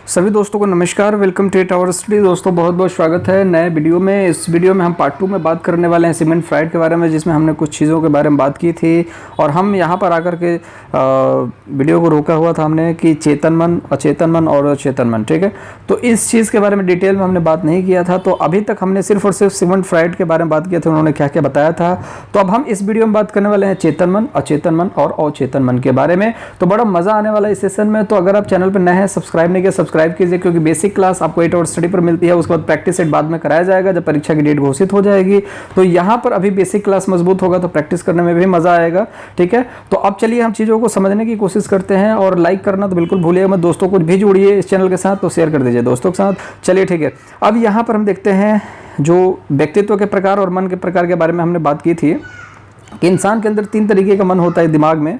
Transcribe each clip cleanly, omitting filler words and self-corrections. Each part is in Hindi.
सभी दोस्तों को नमस्कार। Welcome to tower study. दोस्तों बहुत बहुत स्वागत है नए वीडियो में। इस वीडियो में हम पार्ट 2 में बात करने वाले हैं सिगमंड फ्राइड के बारे में, जिसमें हमने कुछ चीज़ों के बारे में बात की थी और हम यहाँ पर आकर के वीडियो को रोका हुआ था हमने कि चेतन मन, अचेतन मन और अचेतन मन। ठीक है, तो इस चीज़ के बारे में डिटेल में हमने बात नहीं किया था। तो अभी तक हमने सिर्फ और सिर्फ सिगमंड फ्राइड के बारे में बात किया था, उन्होंने क्या क्या बताया था। तो अब हम इस वीडियो में बात करने वाले हैं चेतन मन, अचेतन मन और अचेतन मन के बारे में। तो बड़ा मज़ा आने वाला है इस सेशन में। तो अगर आप चैनल पर नए हैं, सब्सक्राइब नहीं किया, सब्सक्राइब कीजिए, क्योंकि बेसिक क्लास आपको 8 आवर्स स्टडी पर मिलती है। उसके बाद प्रैक्टिस सेट बाद में कराया जाएगा जब परीक्षा की डेट घोषित हो जाएगी। तो यहाँ पर अभी बेसिक क्लास मजबूत होगा तो प्रैक्टिस करने में भी मजा आएगा। ठीक है, तो अब चलिए हम चीज़ों को समझने की कोशिश करते हैं। और लाइक करना तो बिल्कुल भूलिएगा मत, दोस्तों को भी जोड़िए इस चैनल के साथ, तो शेयर कर दीजिए दोस्तों के साथ। चलिए ठीक है, अब यहाँ पर हम देखते हैं जो व्यक्तित्व के प्रकार और मन के प्रकार के बारे में हमने बात की थी कि इंसान के अंदर 3 तरीके का मन होता है दिमाग में।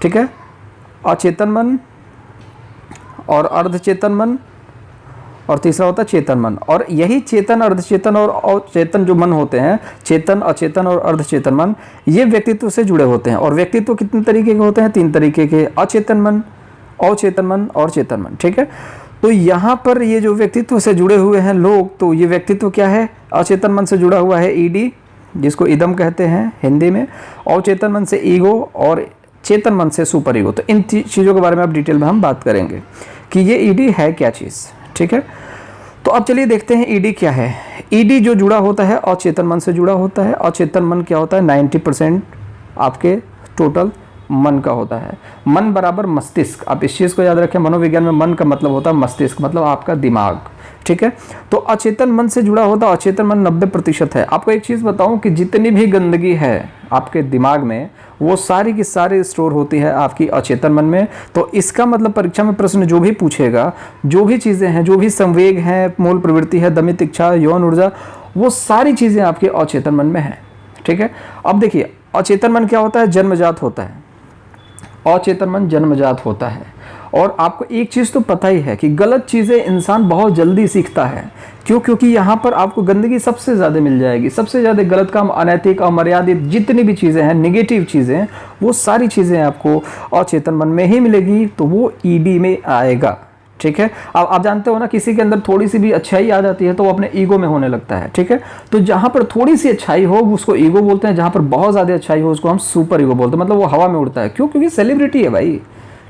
ठीक है, अचेतन मन और अर्धचेतन मन और तीसरा होता है चेतन मन। और यही चेतन, अर्धचेतन और अचेतन जो मन होते हैं, चेतन, अचेतन और अर्धचेतन मन, ये व्यक्तित्व से जुड़े होते हैं। और व्यक्तित्व कितने तरीके के होते हैं? 3 तरीके के, अचेतन मन, अचेतन मन और चेतन मन। ठीक है, तो यहाँ पर ये जो व्यक्तित्व से जुड़े हुए हैं लोग, तो ये व्यक्तित्व क्या है? अचेतन मन से जुड़ा हुआ है ईडी, जिसको इदम कहते हैं हिंदी में। अचेतन मन से ईगो और चेतन मन से सुपर ईगो। तो इन चीज़ों के बारे में अब डिटेल में हम बात करेंगे कि ये ईडी है क्या चीज़। ठीक है, तो अब चलिए देखते हैं ईडी क्या है। ईडी जो जुड़ा होता है अचेतन मन से जुड़ा होता है। अचेतन मन क्या होता है? 90% आपके टोटल मन का होता है। मन बराबर मस्तिष्क, आप इस चीज़ को याद रखें। मनोविज्ञान में मन का मतलब होता है मस्तिष्क, मतलब आपका दिमाग। ठीक है, तो अचेतन मन से जुड़ा होता है। अचेतन मन 90% है। आपको एक चीज़ बताऊं कि जितनी भी गंदगी है आपके दिमाग में, वो सारी की सारी स्टोर होती है आपकी अचेतन मन में। तो इसका मतलब परीक्षा में प्रश्न जो भी पूछेगा, जो भी चीज़ें हैं, जो भी संवेग हैं, मूल प्रवृत्ति है, दमित इच्छा, यौन ऊर्जा, वो सारी चीज़ें आपके अचेतन मन में हैं। ठीक है, अब देखिए अचेतन मन क्या होता है? जन्मजात होता है। अचेतन मन जन्मजात होता है। और आपको एक चीज़ तो पता ही है कि गलत चीज़ें इंसान बहुत जल्दी सीखता है। क्यों? क्योंकि यहाँ पर आपको गंदगी सबसे ज़्यादा मिल जाएगी। सबसे ज़्यादा गलत काम, अनैतिक, अमर्यादित जितनी भी चीज़ें हैं, नेगेटिव चीज़ें, वो सारी चीज़ें आपको अचेतन मन में ही मिलेगी। तो वो ईडी में आएगा। ठीक है, अब आप जानते हो ना, किसी के अंदर थोड़ी सी भी अच्छाई आ जाती है तो वो अपने ईगो में होने लगता है। ठीक है, तो जहाँ पर थोड़ी सी अच्छाई हो उसको ईगो बोलते हैं, जहाँ पर बहुत ज़्यादा अच्छाई हो उसको हम सुपर ईगो बोलते हैं। मतलब वो हवा में उड़ता है। क्यों? क्योंकि सेलिब्रिटी है भाई।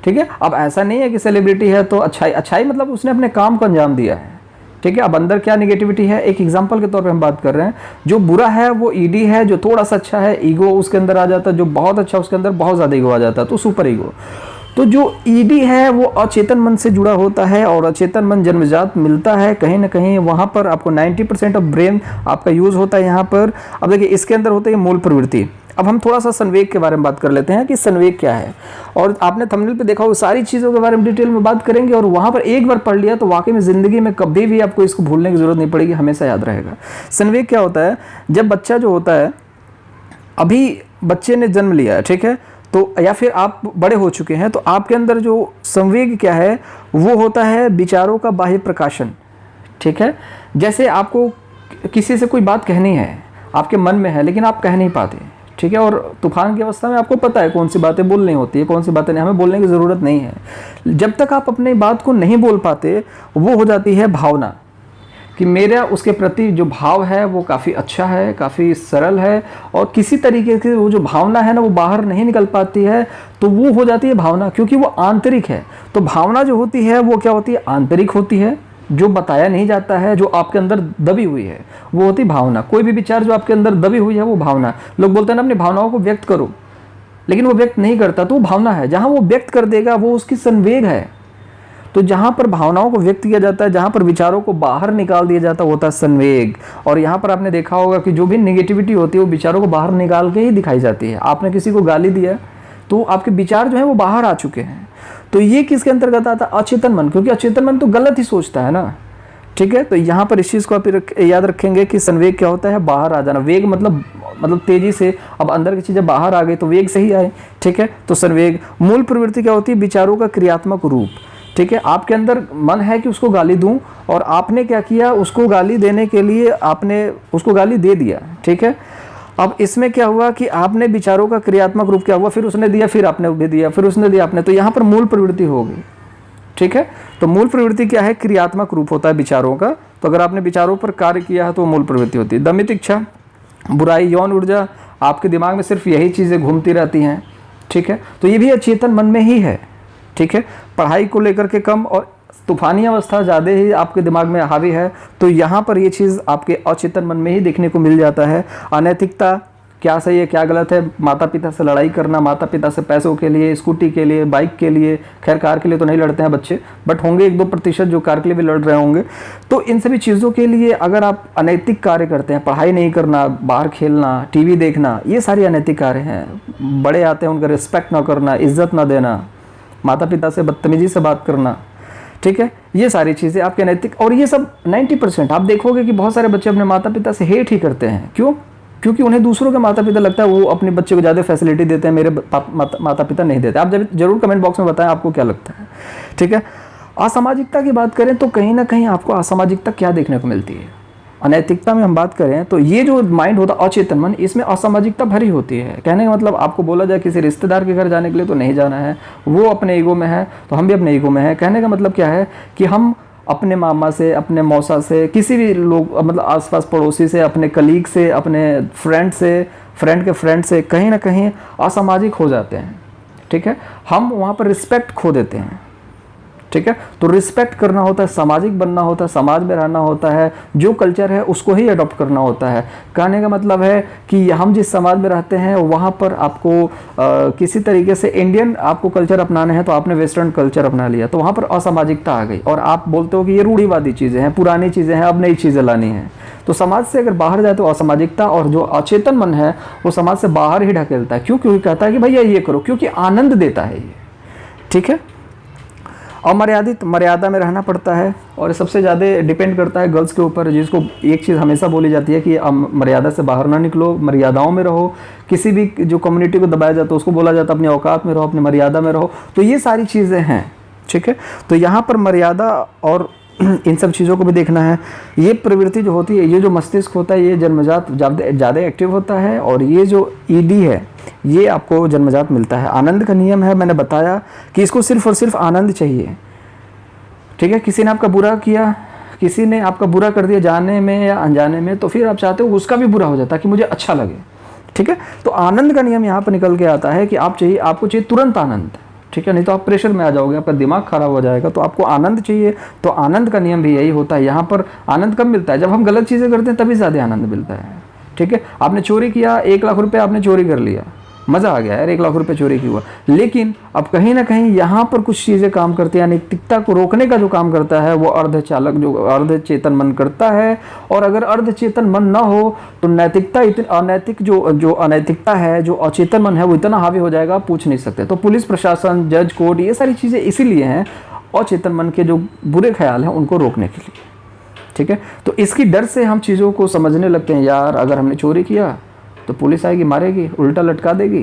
ठीक है, अब ऐसा नहीं है कि सेलिब्रिटी है तो अच्छाई मतलब उसने अपने काम को अंजाम दिया है। ठीक है, अब अंदर क्या नेगेटिविटी है, एक एग्जांपल के तौर पे हम बात कर रहे हैं। जो बुरा है वो ईडी है, जो थोड़ा सा अच्छा है ईगो उसके अंदर आ जाता है, जो बहुत अच्छा उसके अंदर बहुत ज़्यादा ईगो आ जाता है, तो सुपर ईगो। तो जो ईडी है वो अचेतन मन से जुड़ा होता है और अचेतन मन जन्मजात मिलता है कहीं ना कहीं। वहाँ पर आपको 90% ऑफ ब्रेन आपका यूज़ होता है यहाँ पर। अब देखिए इसके अंदर होता है मूल प्रवृत्ति। अब हम थोड़ा सा संवेग के बारे में बात कर लेते हैं कि संवेग क्या है। और आपने थंबनेल पे देखा वो सारी चीज़ों के बारे में डिटेल में बात करेंगे। और वहाँ पर एक बार पढ़ लिया तो वाकई में ज़िंदगी में कभी भी आपको इसको भूलने की ज़रूरत नहीं पड़ेगी, हमेशा याद रहेगा। संवेग क्या होता है? जब बच्चा जो होता है, अभी बच्चे ने जन्म लिया है, ठीक है, तो या फिर आप बड़े हो चुके हैं, तो आपके अंदर जो संवेग क्या है वो होता है विचारों का बाह्य प्रकाशन। ठीक है, जैसे आपको किसी से कोई बात कहनी है, आपके मन में है लेकिन आप कह नहीं पाते। ठीक है, और तूफान की अवस्था में आपको पता है कौन सी बातें बोलनी होती है, कौन सी बातें नहीं, हमें बोलने की ज़रूरत नहीं है। जब तक आप अपनी बात को नहीं बोल पाते, वो हो जाती है भावना, कि मेरा उसके प्रति जो भाव है वो काफ़ी अच्छा है, काफ़ी सरल है, और किसी तरीके से वो जो भावना है ना वो बाहर नहीं निकल पाती है, तो वो हो जाती है भावना, क्योंकि वो आंतरिक है। तो भावना जो होती है वो क्या होती है? आंतरिक होती है, जो बताया नहीं जाता है, जो आपके अंदर दबी हुई है, वो होती भावना। कोई भी विचार जो आपके अंदर दबी हुई है वो भावना। लोग बोलते हैं ना अपनी भावनाओं को व्यक्त करो, लेकिन वो व्यक्त नहीं करता, तो वो भावना है। जहाँ वो व्यक्त कर देगा वो उसकी संवेग है। तो जहाँ पर भावनाओं को व्यक्त किया जाता है, जहाँ पर विचारों को बाहर निकाल दिया जाता है, होता है संवेग। और यहाँ पर आपने देखा होगा कि जो भी नेगेटिविटी होती है वो विचारों को बाहर निकाल के ही दिखाई जाती है। आपने किसी को गाली दिया तो आपके विचार जो है वो बाहर आ चुके हैं। तो ये किसके अंतर्गत आता है? अचेतन मन, क्योंकि अचेतन मन तो गलत ही सोचता है ना। ठीक है, तो यहाँ पर इस चीज़ को आप याद रखेंगे कि संवेग क्या होता है? बाहर आ जाना। वेग मतलब तेजी से, अब अंदर की चीज़ें बाहर आ गई तो वेग से ही आए। ठीक है, तो संवेग। मूल प्रवृत्ति क्या होती है? विचारों का क्रियात्मक रूप। ठीक है, आपके अंदर मन है कि उसको गाली दूं, और आपने क्या किया? उसको गाली देने के लिए आपने उसको गाली दे दिया। ठीक है, अब इसमें क्या हुआ कि आपने विचारों का क्रियात्मक रूप क्या हुआ? फिर उसने दिया, फिर आपने भी दिया, फिर उसने दिया, आपने, तो यहाँ पर मूल प्रवृत्ति होगी। ठीक है, तो मूल प्रवृत्ति क्या है? क्रियात्मक रूप होता है विचारों का। तो अगर आपने विचारों पर कार्य किया है तो मूल प्रवृत्ति होती है। दमित इच्छा, बुराई, यौन ऊर्जा, आपके दिमाग में सिर्फ यही चीज़ें घूमती रहती हैं, ठीक है, तो ये भी अचेतन मन में ही है, ठीक है। पढ़ाई को लेकर के कम और तूफानी अवस्था ज़्यादा ही आपके दिमाग में हावी है, तो यहाँ पर ये चीज़ आपके अचेतन मन में ही देखने को मिल जाता है। अनैतिकता, क्या सही है क्या गलत है, माता पिता से लड़ाई करना, माता पिता से पैसों के लिए, स्कूटी के लिए, बाइक के लिए, खैर कार के लिए तो नहीं लड़ते हैं बच्चे, बट होंगे 1-2% जो कार के लिए भी लड़ रहे होंगे। तो इन सभी चीज़ों के लिए अगर आप अनैतिक कार्य करते हैं, पढ़ाई नहीं करना, बाहर खेलना, टीवी देखना, ये सारे अनैतिक कार्य हैं। बड़े आते हैं उनका रिस्पेक्ट ना करना, इज्जत ना देना, माता पिता से बदतमीजी से बात करना, ठीक है, ये सारी चीज़ें आपके नैतिक। और ये सब 90% आप देखोगे कि बहुत सारे बच्चे अपने माता पिता से हेट ही करते हैं। क्यों? क्योंकि उन्हें दूसरों के माता पिता लगता है वो अपने बच्चे को ज़्यादा फैसिलिटी देते हैं, मेरे माता पिता नहीं देते। आप जरूर कमेंट बॉक्स में बताएं आपको क्या लगता है, ठीक है। असामाजिकता की बात करें तो कहीं ना कहीं आपको असामाजिकता क्या देखने को मिलती है? अनैतिकता में हम बात करें तो ये जो माइंड होता है अचेतन मन, इसमें असामाजिकता भरी होती है। कहने का मतलब आपको बोला जाए किसी रिश्तेदार के घर जाने के लिए तो नहीं जाना है, वो अपने ईगो में है तो हम भी अपने ईगो में है। कहने का मतलब क्या है कि हम अपने मामा से, अपने मौसा से, किसी भी लोग मतलब आसपास पड़ोसी से, अपने कलीग से, अपने फ्रेंड से, फ्रेंड के फ्रेंड से कहीं ना कहीं असामाजिक हो जाते हैं, ठीक है। हम वहाँ पर रिस्पेक्ट खो देते हैं, ठीक है। तो रिस्पेक्ट करना होता है, सामाजिक बनना होता है, समाज में रहना होता है, जो कल्चर है उसको ही अडॉप्ट करना होता है। कहने का मतलब है कि हम जिस समाज में रहते हैं वहाँ पर आपको किसी तरीके से इंडियन आपको कल्चर अपनाने हैं तो आपने वेस्टर्न कल्चर अपना लिया, तो वहाँ पर असामाजिकता आ गई और आप बोलते हो कि ये रूढ़िवादी चीज़ें हैं, पुरानी चीज़ें हैं, अब नई चीज़ें लानी हैं। तो समाज से अगर बाहर जाए तो असामाजिकता, और जो अचेतन मन है वो समाज से बाहर ही ढकेलता है। क्यों? क्योंकि कहता है कि भैया ये करो, क्योंकि आनंद देता है ये, ठीक है। अमर्यादित, मर्यादा में रहना पड़ता है और सबसे ज़्यादा डिपेंड करता है गर्ल्स के ऊपर, जिसको एक चीज़ हमेशा बोली जाती है कि मर्यादा से बाहर ना निकलो, मर्यादाओं में रहो। किसी भी जो कम्युनिटी को दबाया जाता है उसको बोला जाता है अपनी औकात में रहो, अपनी मर्यादा में रहो। तो ये सारी चीज़ें हैं, ठीक है। तो यहाँ पर मर्यादा और इन सब चीज़ों को भी देखना है। ये प्रवृत्ति जो होती है, ये जो मस्तिष्क होता है, ये जन्मजात ज़्यादा एक्टिव होता है, और ये जो ईडी है ये आपको जन्मजात मिलता है। आनंद का नियम है, मैंने बताया कि इसको सिर्फ और सिर्फ आनंद चाहिए, ठीक है। किसी ने आपका बुरा किया, किसी ने आपका बुरा कर दिया जाने में या अनजाने में, तो फिर आप चाहते हो उसका भी बुरा हो जाता है कि मुझे अच्छा लगे, ठीक है। तो आनंद का नियम यहाँ पर निकल के आता है कि आपको चाहिए तुरंत आनंद, ठीक है, नहीं तो आप प्रेशर में आ जाओगे, आपका दिमाग खराब हो जाएगा। तो आपको आनंद चाहिए, तो आनंद का नियम भी यही होता है। यहाँ पर आनंद कब मिलता है? जब हम गलत चीज़ें करते हैं तभी ज़्यादा आनंद मिलता है, ठीक है। आपने चोरी किया, 1 लाख रुपये आपने चोरी कर लिया, मज़ा आ गया यार, 1 लाख रुपये चोरी की हुआ। लेकिन अब कहीं ना कहीं यहाँ पर कुछ चीज़ें काम करती हैं, नैतिकता को रोकने का जो काम करता है वो अर्धचालक, जो अर्धचेतन मन करता है। और अगर अर्धचेतन मन ना हो तो नैतिकता इतनी अनैतिक, जो अनैतिकता है, जो अचेतन मन है वो इतना हावी हो जाएगा, आप पूछ नहीं सकते। तो पुलिस प्रशासन, जज, कोर्ट, ये सारी चीज़ें इसीलिए हैं अचेतन मन के जो बुरे ख्याल हैं उनको रोकने के लिए, ठीक है। तो इसकी डर से हम चीज़ों को समझने लगते हैं, यार अगर हमने चोरी किया तो पुलिस आएगी, मारेगी, उल्टा लटका देगी,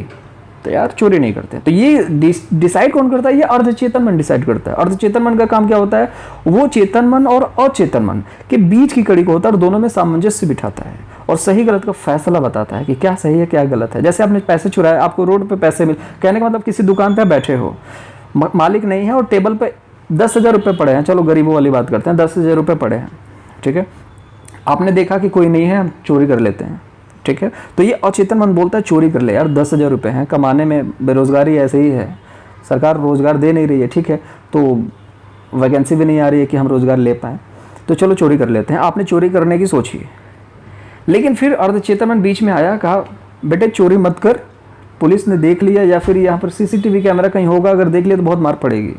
तो यार चोरी नहीं करते। तो ये डिसाइड कौन करता है? ये अर्धचेतन मन डिसाइड करता है। अर्धचेतन मन का काम क्या होता है? वो चेतन मन और अचेतन मन के बीच की कड़ी को होता है और दोनों में सामंजस्य बिठाता है और सही गलत का फैसला बताता है कि क्या सही है क्या गलत है। जैसे आपने पैसे चुराए, आपको रोड पे पैसे मिले, कहने का मतलब किसी दुकान पे बैठे हो, मालिक नहीं है और टेबल पे 10,000 रुपये पड़े हैं, चलो गरीबों वाली बात करते हैं, 10,000 रुपये पड़े हैं, ठीक है। आपने देखा कि कोई नहीं है, हम चोरी कर लेते हैं, ठीक है। तो ये अचेतन मन बोलता है चोरी कर ले यार, 10,000 रुपये हैं, कमाने में बेरोजगारी ऐसे ही है, सरकार रोजगार दे नहीं रही है, ठीक है, तो वैकेंसी भी नहीं आ रही है कि हम रोजगार ले पाएँ, तो चलो चोरी कर लेते हैं। आपने चोरी करने की सोची, लेकिन फिर अर्धचेतन मन बीच में आया, कहा बेटे चोरी मत कर, पुलिस ने देख लिया या फिर यहाँ पर CCTV कैमरा कहीं होगा, अगर देख लिया तो बहुत मार पड़ेगी।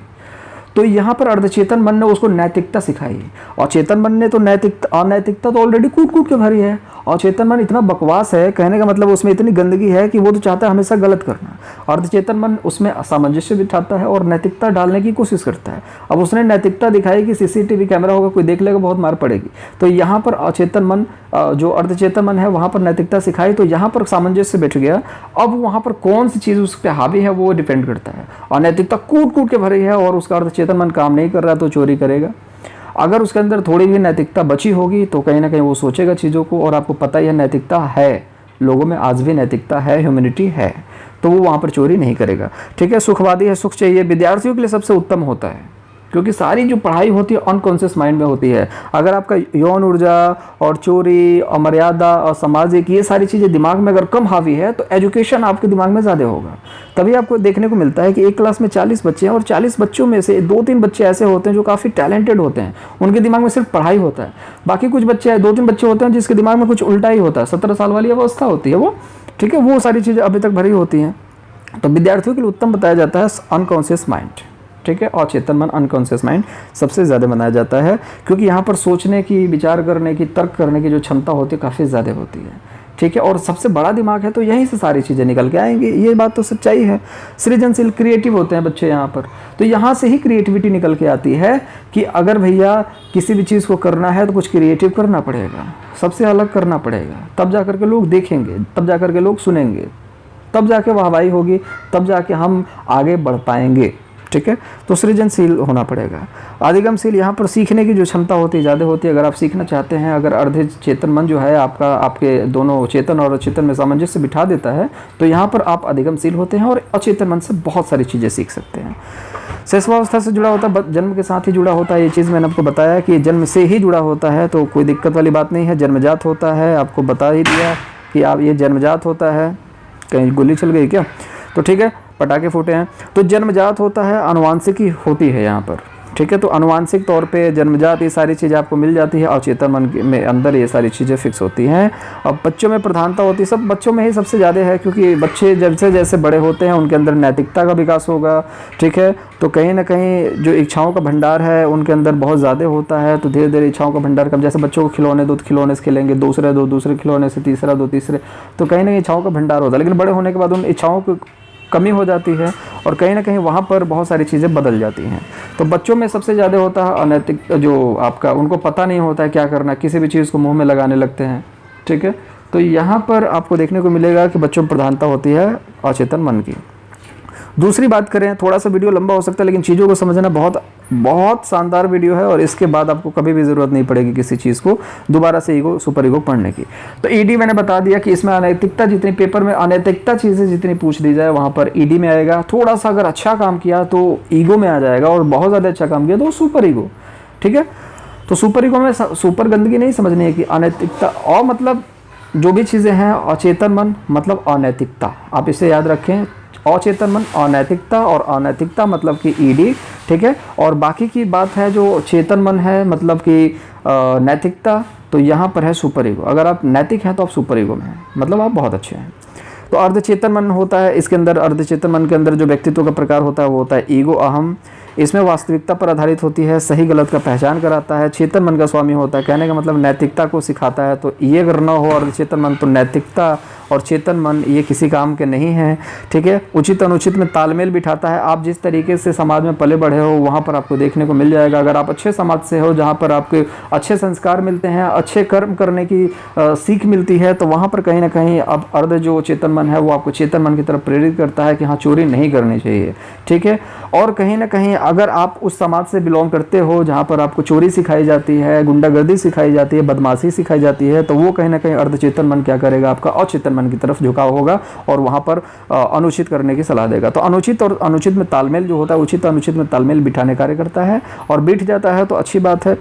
तो यहाँ पर अर्धचेतन मन ने उसको नैतिकता सिखाई और चेतन मन ने तो अनैतिकता तो ऑलरेडी कूट कूट के भरी है। और चेतन मन इतना बकवास है, कहने का मतलब उसमें इतनी गंदगी है कि वो तो चाहता है हमेशा गलत करना। अर्धचेतन मन उसमें असामंजस्य बिठाता है और नैतिकता डालने की कोशिश करता है। अब उसने नैतिकता दिखाई कि CCTV कैमरा होगा, कोई देख लेगा, बहुत मार पड़ेगी। तो यहाँ पर अचेतन मन, जो अर्धचेतन मन है, वहाँ पर नैतिकता सिखाई, तो यहाँ पर सामंजस्य बैठ गया। अब वहाँ पर कौन सी चीज़ उस पर हावी है वो डिपेंड करता है। और नैतिकता कूट कूट के भरी है और उसका अर्धचेतन मन काम नहीं कर रहा तो चोरी करेगा। अगर उसके अंदर थोड़ी भी नैतिकता बची होगी तो कहीं ना कहीं वो सोचेगा चीज़ों को, और आपको पता ही है नैतिकता है, लोगों में आज भी नैतिकता है, ह्यूमैनिटी है, तो वो वहाँ पर चोरी नहीं करेगा, ठीक है। सुखवादी है, सुख चाहिए, विद्यार्थियों के लिए सबसे उत्तम होता है, क्योंकि सारी जो पढ़ाई होती है अनकॉन्शियस माइंड में होती है। अगर आपका यौन ऊर्जा और चोरी और मर्यादा और सामाजिक ये सारी चीज़ें दिमाग में अगर कम हावी है तो एजुकेशन आपके दिमाग में ज़्यादा होगा। तभी आपको देखने को मिलता है कि एक क्लास में 40 बच्चे हैं और 40 बच्चों में से 2-3 बच्चे ऐसे होते हैं जो काफ़ी टैलेंटेड होते हैं, उनके दिमाग में सिर्फ पढ़ाई होता है। बाकी कुछ बच्चे 2-3 बच्चे होते हैं जिसके दिमाग में कुछ उल्टा ही होता है, 17 साल वाली अवस्था होती है वो, ठीक है, वो सारी चीज़ें अभी तक भरी होती हैं। तो विद्यार्थियों के लिए उत्तम बताया जाता है अनकॉन्शियस माइंड, ठीक है, अचेतन मन, अनकॉन्शियस माइंड सबसे ज़्यादा बनाया जाता है, क्योंकि यहाँ पर सोचने की, विचार करने की, तर्क करने की जो क्षमता होती है काफ़ी ज़्यादा होती है, ठीक है, और सबसे बड़ा दिमाग है तो यहीं से सारी चीज़ें निकल के आएंगी, ये बात तो सच्चाई है। सृजनशील, क्रिएटिव होते हैं बच्चे यहाँ पर, तो यहाँ से ही क्रिएटिविटी निकल के आती है कि अगर भैया किसी भी चीज़ को करना है तो कुछ क्रिएटिव करना पड़ेगा, सबसे अलग करना पड़ेगा, तब जा करके लोग देखेंगे, तब जा करके लोग सुनेंगे, तब जाके वाहवाही होगी, तब जाके हम आगे बढ़ पाएंगे, ठीक है। तो सृजनशील होना पड़ेगा। अधिगमशील, यहाँ पर सीखने की जो क्षमता होती है ज़्यादा होती है। अगर आप सीखना चाहते हैं, अगर अर्ध चेतन मन जो है आपका, आपके दोनों चेतन और अचेतन में सामंजस्य बिठा देता है, तो यहाँ पर आप अधिगमशील होते हैं और अचेतन मन से बहुत सारी चीज़ें सीख सकते हैं। शैशवावस्था से जुड़ा होता है, जन्म के साथ ही जुड़ा होता है, ये चीज़ मैंने आपको बताया कि जन्म से ही जुड़ा होता है, तो कोई दिक्कत वाली बात नहीं है। जन्मजात होता है, आपको बता ही दिया कि आप ये जन्मजात होता है। कहीं गोली चल गई क्या? तो ठीक है, पटाखे फूटे हैं। तो जन्मजात होता है, अनुवांशिक ही होती है यहाँ पर, ठीक है। तो अनुवांशिक तौर पे जन्मजात ये सारी चीज़ें आपको मिल जाती है, अचेतन मन में अंदर ये सारी चीज़ें फिक्स होती हैं। अब बच्चों में प्रधानता होती है, सब बच्चों में ही सबसे ज़्यादा है, क्योंकि बच्चे जैसे जैसे बड़े होते हैं उनके अंदर नैतिकता का विकास होगा, ठीक है। तो कहीं ना कहीं जो इच्छाओं का भंडार है उनके अंदर बहुत ज़्यादा होता है, तो धीरे धीरे इच्छाओं का भंडार कम, जैसे बच्चों को खिलौने दो तो खिलौने से खेलेंगे, दूसरे दो दूसरे खिलौने से, तीसरा दो तीसरे, तो कहीं ना कहीं इच्छाओं का भंडार होता है। लेकिन बड़े होने के बाद उन इच्छाओं को कमी हो जाती है और कहीं ना कहीं वहाँ पर बहुत सारी चीज़ें बदल जाती हैं। तो बच्चों में सबसे ज़्यादा होता है अनैतिक, जो आपका, उनको पता नहीं होता है क्या करना, किसी भी चीज़ को मुंह में लगाने लगते हैं, ठीक है। तो यहाँ पर आपको देखने को मिलेगा कि बच्चों में प्रधानता होती है अचेतन मन की। दूसरी बात करें, थोड़ा सा वीडियो लंबा हो सकता है लेकिन चीज़ों को समझना बहुत बहुत शानदार वीडियो है, और इसके बाद आपको कभी भी ज़रूरत नहीं पड़ेगी किसी चीज़ को दोबारा से ईगो, सुपर ईगो पढ़ने की। तो ईडी मैंने बता दिया कि इसमें अनैतिकता, जितनी पेपर में अनैतिकता चीज़ें जितनी पूछ दी जाए वहाँ पर ईडी में आएगा। थोड़ा सा अगर अच्छा काम किया तो ईगो में आ जाएगा, और बहुत ज़्यादा अच्छा काम किया तो सुपर ईगो, ठीक है। तो सुपर ईगो में सुपर गंदगी नहीं समझनी है कि अनैतिकता, और मतलब जो भी चीज़ें हैं अचेतन मन मतलब अनैतिकता, आप इसे याद रखें। अचेतन मन अनैतिकता, और अनैतिकता मतलब कि ईडी, ठीक है। और बाकी की बात है जो चेतन मन है मतलब कि नैतिकता, तो यहाँ पर है सुपर ईगो। अगर आप नैतिक हैं तो आप सुपर ईगो में हैं, मतलब आप बहुत अच्छे हैं। तो अर्धचेतन मन होता है, इसके अंदर अर्धचेतन मन के अंदर जो व्यक्तित्व का प्रकार होता है वो होता है ईगो, अहम। इसमें वास्तविकता पर आधारित होती है, सही गलत का पहचान कराता है। चेतन मन का स्वामी होता है, कहने का मतलब नैतिकता को सिखाता है। तो ये अगर न हो अर्धचेतन मन तो नैतिकता और चेतन मन ये किसी काम के नहीं हैं, ठीक है। उचित अनुचित में तालमेल बिठाता है। आप जिस तरीके से समाज में पले बढ़े हो वहाँ पर आपको देखने को मिल जाएगा। अगर आप अच्छे समाज से हो जहाँ पर आपके अच्छे संस्कार मिलते हैं, अच्छे कर्म करने की सीख मिलती है, तो वहाँ पर कहीं ना कहीं अब अर्ध जो चेतन मन है वो आपको चेतन मन की तरफ प्रेरित करता है कि हाँ चोरी नहीं करनी चाहिए, ठीक है। और कहीं ना कहीं अगर आप उस समाज से बिलोंग करते हो जहाँ पर आपको चोरी सिखाई जाती है, गुंडागर्दी सिखाई जाती है, बदमाशी सिखाई जाती है, तो वो कहीं ना कहीं अर्धचेतन मन क्या करेगा, आपका अचेतन मन की तरफ झुकाव होगा और वहाँ पर अनुचित करने की सलाह देगा। तो अनुचित और अनुचित में तालमेल जो होता है, उचित अनुचित में तालमेल बिठाने कार्य करता है, और बिठ जाता है तो अच्छी बात है।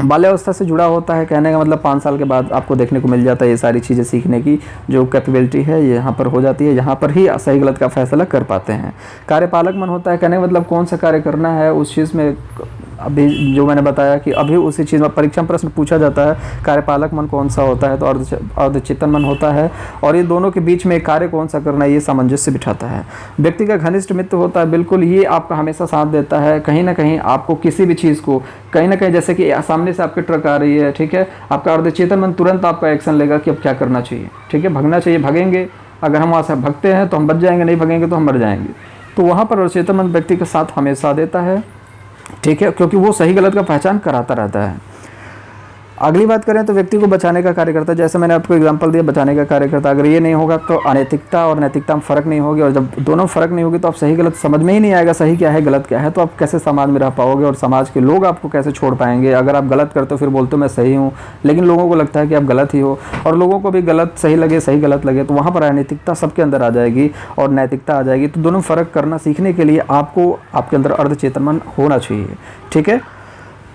बाल्यावस्था से जुड़ा होता है, कहने का मतलब 5 साल के बाद आपको देखने को मिल जाता है ये सारी चीज़ें सीखने की जो कैपेबिलिटी है ये यहाँ पर हो जाती है, यहाँ पर ही सही गलत का फैसला कर पाते हैं। कार्यपालक मन होता है, कहने का मतलब कौन सा कार्य करना है उस चीज़ में, अभी जो मैंने बताया कि अभी उसी चीज़ में परीक्षा में प्रश्न पूछा जाता है कार्यपालक मन कौन सा होता है, तो अर्धचेतन मन होता है। और ये दोनों के बीच में कार्य कौन सा करना है ये सामंजस्य बिठाता है। व्यक्ति का घनिष्ठ मित्र होता है, बिल्कुल ये आपका हमेशा साथ देता है। कहीं ना कहीं आपको किसी भी चीज़ को कहीं ना कहीं, जैसे कि सामने से आपकी ट्रक आ रही है, ठीक है, आपका अर्धचेतन मन तुरंत आपका एक्शन लेगा कि अब क्या करना चाहिए, ठीक है, भगना चाहिए, भगेंगे। अगर हम वहाँ से भगते हैं तो हम बच जाएंगे, नहीं भगेंगे तो हम मर जाएंगे। तो वहाँ पर अर्धचेतन मन व्यक्ति के साथ हमेशा देता है, ठीक है, क्योंकि वो सही गलत का पहचान कराता रहता है। अगली बात करें तो व्यक्ति को बचाने का कार्य करता है, जैसे मैंने आपको एग्जांपल दिया बचाने का कार्य करता है। अगर ये नहीं होगा तो अनैतिकता और नैतिकता में फ़र्क नहीं होगी, और जब दोनों फ़र्क नहीं होगी तो आप सही गलत समझ में ही नहीं आएगा, सही क्या है गलत क्या है, तो आप कैसे समाज में रह पाओगे और समाज के लोग आपको कैसे छोड़ पाएंगे। अगर आप गलत करते हो फिर बोलते हो मैं सही हूँ, लेकिन लोगों को लगता है कि आप गलत ही हो, और लोगों को भी गलत सही लगे सही गलत लगे, तो वहाँ पर अनैतिकता सबके अंदर आ जाएगी और नैतिकता आ जाएगी। तो दोनों फ़र्क करना सीखने के लिए आपको आपके अंदर अर्धचेतन मन होना चाहिए, ठीक है।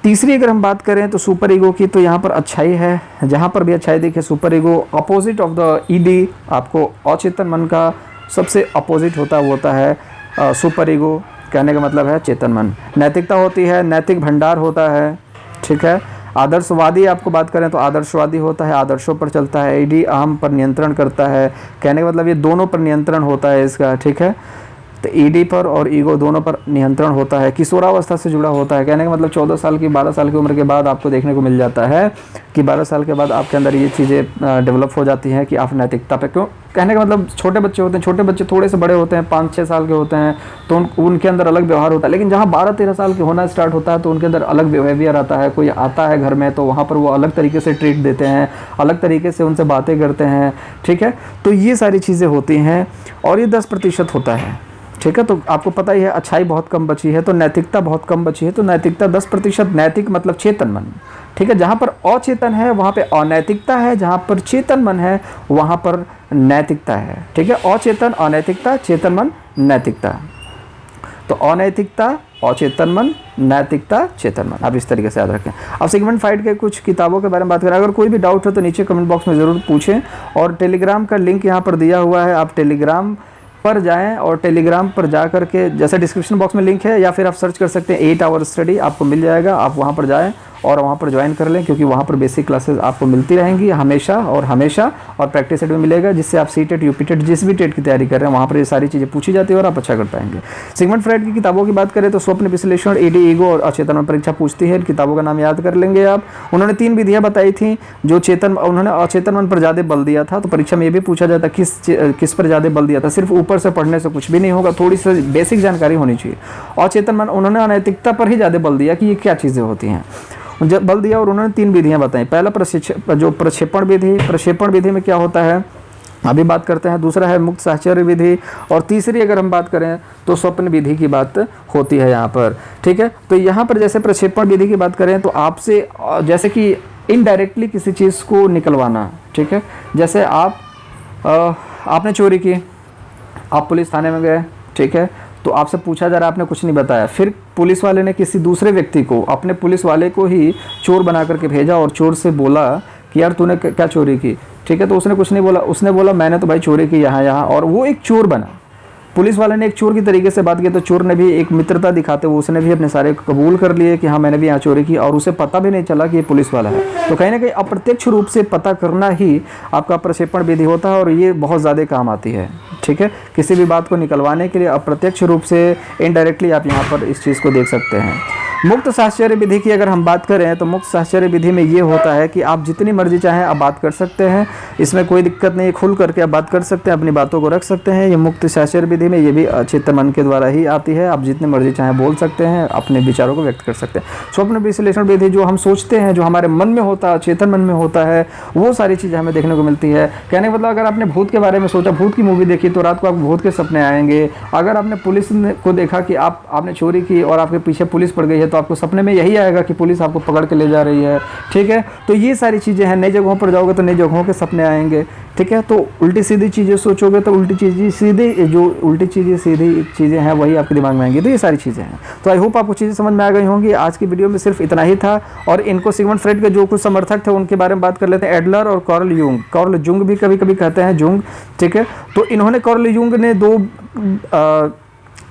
तीसरी अगर हम बात करें तो सुपर ईगो की, तो यहाँ पर अच्छाई है, जहाँ पर भी अच्छाई देखिए super ego opposite of the ED, आपको अचेतन मन का सबसे अपोजिट होता है सुपर ईगो, कहने का मतलब है चेतन मन। नैतिकता होती है, नैतिक भंडार होता है, ठीक है। आदर्शवादी आपको बात करें तो आदर्शवादी होता है, आदर्शों पर चलता है। ईडी अहम पर नियंत्रण करता है, कहने का मतलब ये दोनों पर नियंत्रण होता है इसका, ठीक है। तो ईडी पर और ईगो दोनों पर नियंत्रण होता है। किशोरावस्था से जुड़ा होता है, कहने का मतलब 14 साल की 12 साल की उम्र के बाद आपको देखने को मिल जाता है कि 12 साल के बाद आपके अंदर ये चीज़ें डेवलप हो जाती हैं कि आप नैतिकता पे, क्यों कहने का मतलब छोटे बच्चे होते हैं, छोटे बच्चे थोड़े से बड़े होते हैं, 5-6 साल के होते हैं, तो उनके अंदर अलग व्यवहार होता है। लेकिन जहाँ 12-13 साल के होना स्टार्ट होता है तो उनके अंदर अलग बिहेवियर आता है। कोई आता है घर में तो वहाँ पर वो अलग तरीके से ट्रीट देते हैं, अलग तरीके से उनसे बातें करते हैं, ठीक है। तो ये सारी चीज़ें होती हैं और ये 10% होता है, ठीक है। तो आपको पता ही है अच्छाई बहुत कम बची है, तो नैतिकता बहुत कम बची है, तो नैतिकता 10%, नैतिक मतलब चेतन मन, ठीक है। जहाँ पर अचेतन है वहाँ पे अनैतिकता है, जहाँ पर चेतन मन है वहाँ पर नैतिकता है, ठीक है। अचेतन अनैतिकता, चेतन मन नैतिकता। तो अनैतिकता अचेतन मन, नैतिकता चेतन मन, आप इस तरीके से याद रखें। अब सिगमंड फ्राइड के कुछ किताबों के बारे में बात करें, अगर कोई भी डाउट हो तो नीचे कमेंट बॉक्स में ज़रूर पूछें। और टेलीग्राम का लिंक यहाँ पर दिया हुआ है, आप टेलीग्राम पर जाएं और टेलीग्राम पर जा करके, जैसे डिस्क्रिप्शन बॉक्स में लिंक है, या फिर आप सर्च कर सकते हैं 8 आवर स्टडी, आपको मिल जाएगा। आप वहां पर जाएं और वहाँ पर ज्वाइन कर लें, क्योंकि वहाँ पर बेसिक क्लासेस आपको मिलती रहेंगी हमेशा, और प्रैक्टिस सेट भी मिलेगा, जिससे आप सीटेट यूपीटेट जिस भी टेट की तैयारी कर रहे हैं वहाँ पर ये सारी चीज़ें पूछी जाती है और आप अच्छा कर पाएंगे। सिगमंड फ्राइड की किताबों की बात करें तो स्वप्न विश्लेषण, ईडी, ईगो और अचेतन मन परीक्षा पूछती है। किताबों का नाम याद कर लेंगे आप। उन्होंने 3 विधियाँ बताई थी जो उन्होंने अचेतन मन पर ज़्यादा बल दिया था। तो परीक्षा में ये भी पूछा जाता किस पर ज़्यादा बल दिया था। सिर्फ ऊपर से पढ़ने से कुछ भी नहीं होगा, थोड़ी सी बेसिक जानकारी होनी चाहिए। अचेतन मन उन्होंने अनैतिकता पर ही ज़्यादा बल दिया कि ये क्या चीज़ें होती हैं, जब बल दिया, और उन्होंने 3 विधियां बताई। पहला प्रक्षेपण विधि, प्रक्षेपण विधि में क्या होता है अभी बात करते हैं। दूसरा है मुक्त साहचर्य विधि, और तीसरी अगर हम बात करें तो स्वप्न विधि की बात होती है यहाँ पर, ठीक है। तो यहाँ पर जैसे प्रक्षेपण विधि की बात करें तो आपसे जैसे कि इनडायरेक्टली किसी चीज़ को निकलवाना, ठीक है। जैसे आपने चोरी की, आप पुलिस थाने में गए, ठीक है, तो आपसे पूछा जा रहा है, आपने कुछ नहीं बताया, फिर पुलिस वाले ने किसी दूसरे व्यक्ति को, अपने पुलिस वाले को ही चोर बना करके भेजा और चोर से बोला कि यार तूने क्या चोरी की, ठीक है। तो उसने कुछ नहीं बोला, उसने बोला मैंने तो भाई चोरी की यहाँ, और वो एक चोर बना। पुलिस वाले ने एक चोर की तरीके से बात की, तो चोर ने भी एक मित्रता दिखाते हुए उसने भी अपने सारे कबूल कर लिए कि हाँ मैंने भी यहाँ चोरी की, और उसे पता भी नहीं चला कि ये पुलिस वाला है। तो कहीं ना कहीं अप्रत्यक्ष रूप से पता करना ही आपका प्रक्षेपण विधि होता है, और ये बहुत ज़्यादा काम आती है, ठीक है। किसी भी बात को निकलवाने के लिए अप्रत्यक्ष रूप से इनडायरेक्टली आप यहाँ पर इस चीज़ को देख सकते हैं। मुक्त साहचर्य विधि की अगर हम बात करें तो मुक्त साहचर्य विधि में ये होता है कि आप जितनी मर्जी चाहें आप बात कर सकते हैं, इसमें कोई दिक्कत नहीं, खुल करके आप बात कर सकते हैं, अपनी बातों को रख सकते हैं। ये मुक्त साहचर्य विधि में ये भी चेतन मन के द्वारा ही आती है, आप जितनी मर्जी चाहें बोल सकते हैं, अपने विचारों को व्यक्त कर सकते हैं। स्वप्न विश्लेषण विधि, जो हम सोचते हैं, जो हमारे मन में होता है, चेतन मन में होता है, वो सारी चीज़ें हमें देखने को मिलती है। कहने का मतलब अगर आपने भूत के बारे में सोचा, भूत की मूवी देखी, तो रात को आपको भूत के सपने आएंगे। अगर आपने पुलिस को देखा कि आपने चोरी की और आपके पीछे पुलिस पड़ गई है, तो आपको सपने में यही आएगा कि पुलिस आपको पकड़ के ले जा रही है, ठीक है। तो ये सारी चीज़ें हैं। नई जगहों पर जाओगे तो नई जगहों के सपने आएंगे, ठीक है। तो उल्टी सीधी चीज़ें सोचोगे तो उल्टी चीज़ें सीधी चीज़ें हैं वही आपके दिमाग में आएंगी। तो ये सारी चीज़ें हैं। तो आई होप आपको चीज़ें समझ में आ गई होंगी। आज की वीडियो में सिर्फ इतना ही था, और इनको सिगमंड फ्राइड के जो कुछ समर्थक थे उनके बारे में बात कर लेते हैं। एडलर और कार्ल जुंग भी कभी कभी कहते हैं जुंग, ठीक है। तो इन्होंने, कार्ल जुंग ने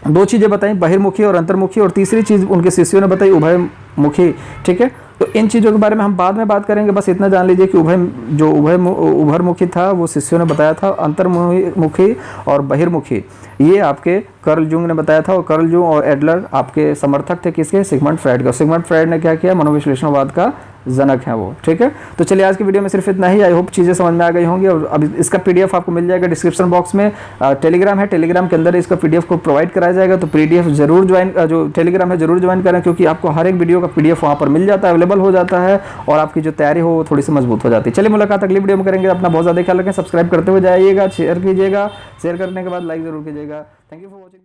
दो चीज़ें बताई, बहिर्मुखी और अंतर्मुखी, और तीसरी चीज़ उनके शिष्यों ने बताई उभयमुखी, ठीक है। तो इन चीज़ों के बारे में हम बाद में बात करेंगे। बस इतना जान लीजिए कि उभयमुखी था वो शिष्यों ने बताया था, अंतर्मुखी और बहिर्मुखी ये आपके कार्ल जुंग ने बताया था, और कार्ल जुंग और एडलर आपके समर्थक थे किसके, सिगमंड फ्राइड का। सिगमंड फ्राइड ने क्या किया, मनोविश्लेषणवाद का जनक हैं वो। ठीक है, तो चलिए आज की वीडियो में सिर्फ इतना ही। आई होप चीज़ें समझ में आ गई होंगी। और अब इसका पीडीएफ आपको मिल जाएगा डिस्क्रिप्शन बॉक्स में। टेलीग्राम है, टेलीग्राम के अंदर इसका पीडीएफ को प्रोवाइड कराया जाएगा। तो पीडीएफ जरूर ज्वाइन, जो टेलीग्राम है जरूर ज्वाइन करें, क्योंकि आपको हर एक वीडियो का पीडीएफ वहाँ पर मिल जाता है, अवेलेबल हो जाता है, और आपकी जो तैयारी हो वो थोड़ी सी मजबूत हो जाती है। चलिए मुलाकात अगली वीडियो में करेंगे। अपना बहुत ज़्यादा ख्याल रखें, सब्सक्राइब करते हुए जाइएगा, शेयर कीजिएगा, शेयर करने के बाद लाइक जरूर कीजिएगा। Thank you for watching.